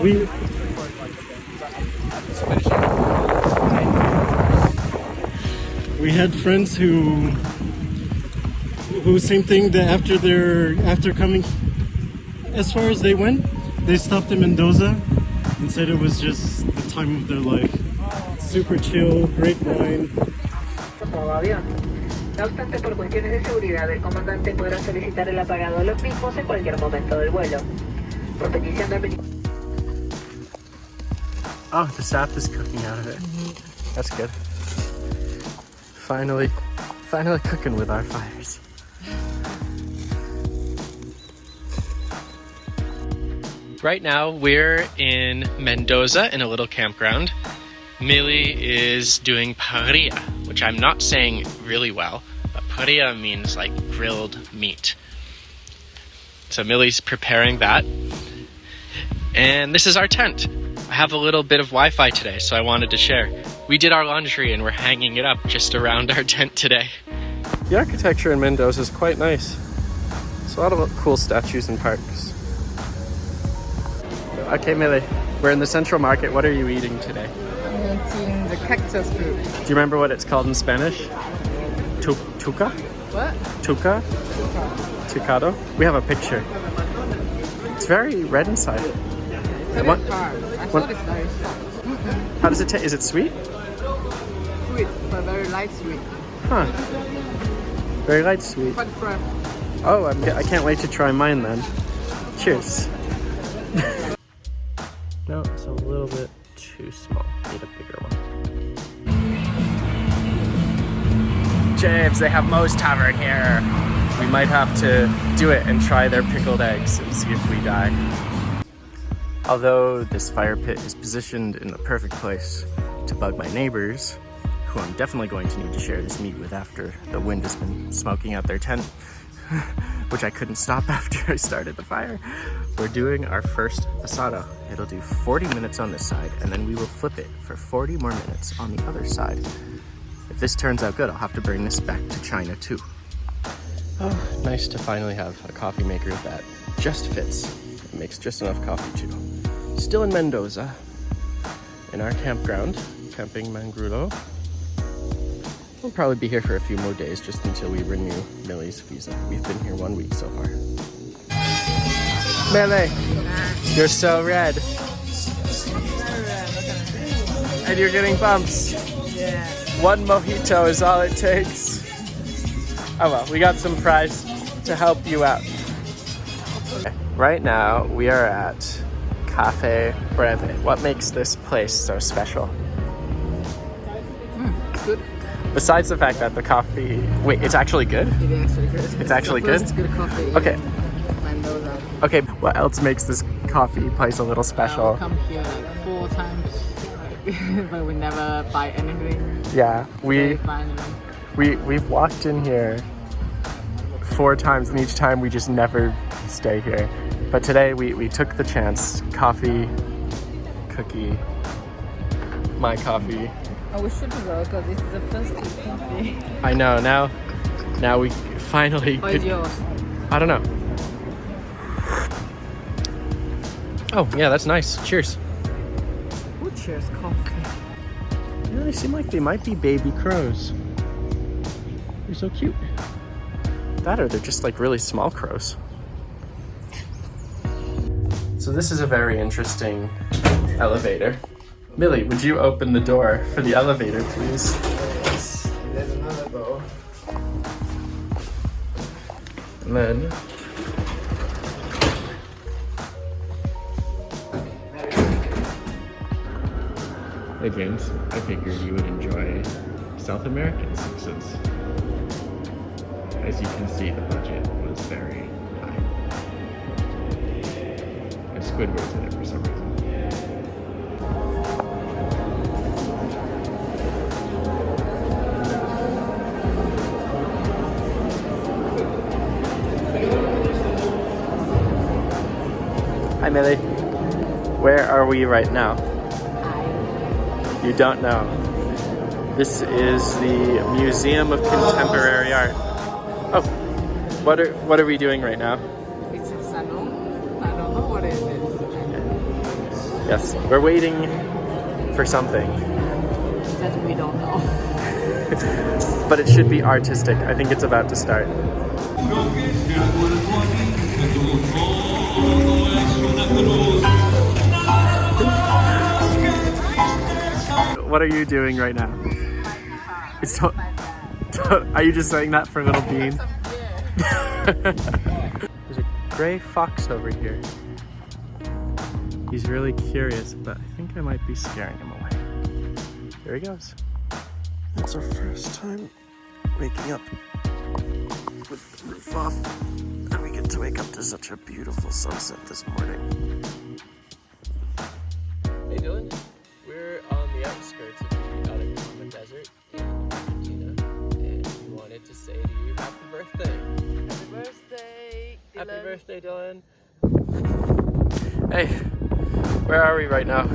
We had friends who same thing, that after coming as far as they went, they stopped in Mendoza and said it was just the time of their life. Super chill, great wine. No obstante, por cuestiones de seguridad, el comandante podrá solicitar el apagado de los mismos en cualquier momento del vuelo. Por petición del... Oh, the sap is cooking out of it. That's good. Finally cooking with our fires. Right now, we're in Mendoza in a little campground. Millie is doing parrilla, which I'm not saying really well, but parrilla means like grilled meat. So Millie's preparing that. And this is our tent. I have a little bit of Wi-Fi today, so I wanted to share. We did our laundry and we're hanging it up just around our tent today. The architecture in Mendoza is quite nice. There's a lot of cool statues and parks. Okay, Millie, we're in the Central Market. What are you eating today? I'm eating the cactus fruit. Do you remember what it's called in Spanish? Tuca? What? Tuca? Tucado? We have a picture. It's very red inside. It's very hard. I thought it's very soft. How does it taste? Is it sweet? Sweet, but very light sweet. Huh. Very light sweet. Quite fresh. Oh, I can't wait to try mine then. Cheers. No, it's a little bit too small. Need a bigger one. James, they have Moe's Tavern here. We might have to do it and try their pickled eggs and see if we die. Although this fire pit is positioned in the perfect place to bug my neighbors, who I'm definitely going to need to share this meat with after the wind has been smoking out their tent, which I couldn't stop after I started the fire. We're doing our first asado. It'll do 40 minutes on this side, and then we will flip it for 40 more minutes on the other side. If this turns out good, I'll have to bring this back to China too. Oh, nice to finally have a coffee maker that just fits. It makes just enough coffee too. Still in Mendoza, in our campground, Camping Mangrulo. We'll probably be here for a few more days just until we renew Millie's visa. We've been here 1 week so far. Millie, you're so red. And you're getting bumps. Yeah. One mojito is all it takes. Oh well, we got some fries to help you out. Right now, we are at Cafe Breve. What makes this place so special? It's good. Besides the fact that the coffee... Wait, it's actually good? It is actually good. It's actually good? It's good coffee. Okay. Mendoza. Okay, what else makes this coffee place a little special? I've come here like 4 times, but we never buy anything. Yeah, Very fine. we've walked in here 4 times, and each time we just never stay here. But today we took the chance. Coffee, cookie, my coffee. Oh, we should go because this is the first coffee. I know, now we finally... What is yours? I don't know. Oh, yeah, that's nice. Cheers. Oh, cheers, coffee. Yeah, they seem like they might be baby crows. They're so cute. That or they're just like really small crows. So this is a very interesting elevator. Millie, would you open the door for the elevator, please? Yes, there's another door. And then... Hey James, I figured you would enjoy South American Simpsons. As you can see, the budget was very high. And Squidward's in it for some reason. Hi Millie, where are we right now? You don't know. This is the Museum of Contemporary Art. Oh, what are we doing right now? It's a salon. I don't know what it is. Yes, we're waiting for something. That we don't know. But it should be artistic. I think it's about to start. What are you doing right now? It's are you just saying that for little Bean? There's a gray fox over here. He's really curious, but I think I might be scaring him away. There he goes. It's our first time waking up with the roof off, and we get to wake up to such a beautiful sunset this morning. Hey Dylan, we're on the outskirts of the Atacama Desert in Argentina, and we wanted to say to you happy birthday. Happy birthday, Dylan. Happy birthday, Dylan. Hey, where are we right now?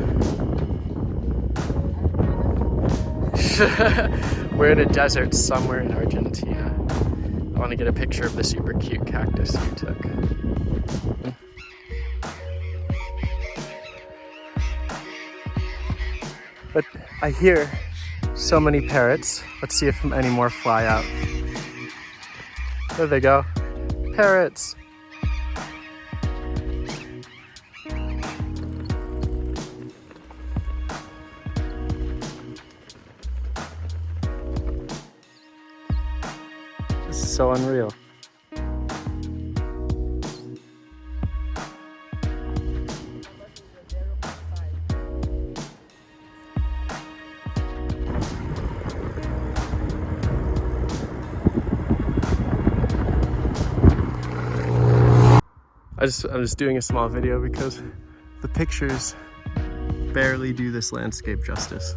We're in a desert somewhere in Argentina. I want to get a picture of the super cute cactus you took. But I hear so many parrots. Let's see if any more fly out. There they go. Parrots. This is so unreal. I'm just doing a small video because the pictures barely do this landscape justice.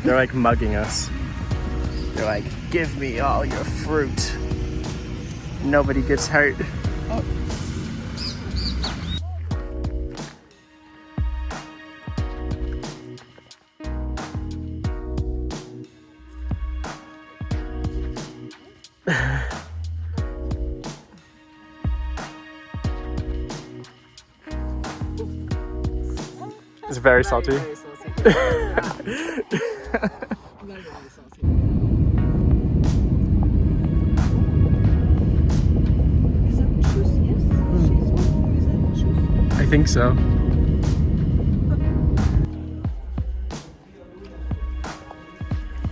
They're like mugging us. They're like, give me all your fruit. Nobody gets hurt. Oh. It's very salty. Very salty. Very salty. I think so.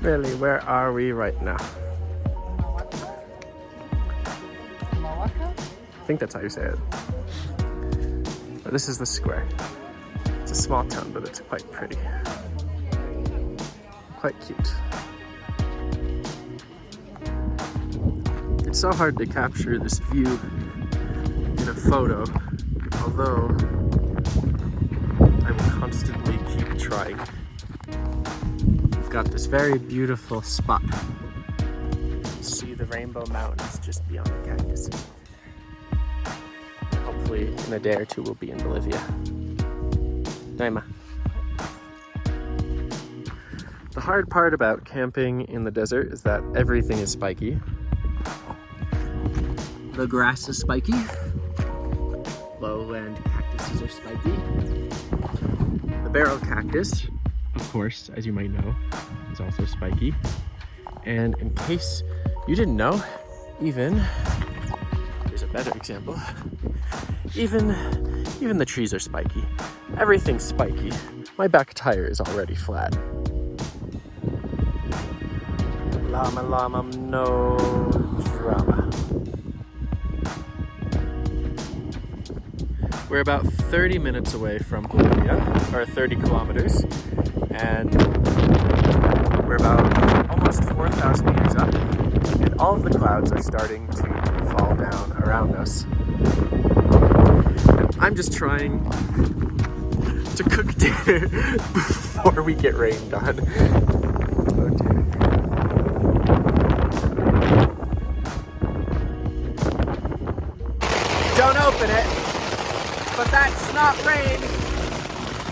Really, where are we right now? I think that's how you say it. But this is the square. It's a small town, but it's quite pretty. Quite cute. It's so hard to capture this view in a photo, although I will constantly keep trying. We've got this very beautiful spot. See the Rainbow Mountains just beyond the cactus. Hopefully in a day or two we'll be in Bolivia. Naima. The hard part about camping in the desert is that everything is spiky. The grass is spiky. Lowland cactuses are spiky. The barrel cactus, of course, as you might know, is also spiky. And in case you didn't know, even, here's a better example, even the trees are spiky. Everything's spiky. My back tire is already flat. Llama, llama, no drama. We're about 30 minutes away from Bolivia, or 30 kilometers, and we're about almost 4,000 meters up, and all of the clouds are starting to fall down around us. And I'm just trying to cook dinner before we get rained on. Oh dear. Don't open it. But that's not rain.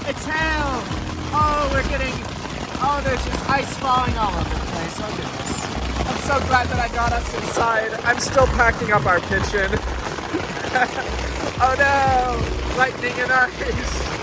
It's hail. Oh, we're getting... Oh, there's just ice falling all over the place. Oh, goodness. I'm so glad that I got us inside. I'm still packing up our kitchen. Oh, no. Lightning and ice.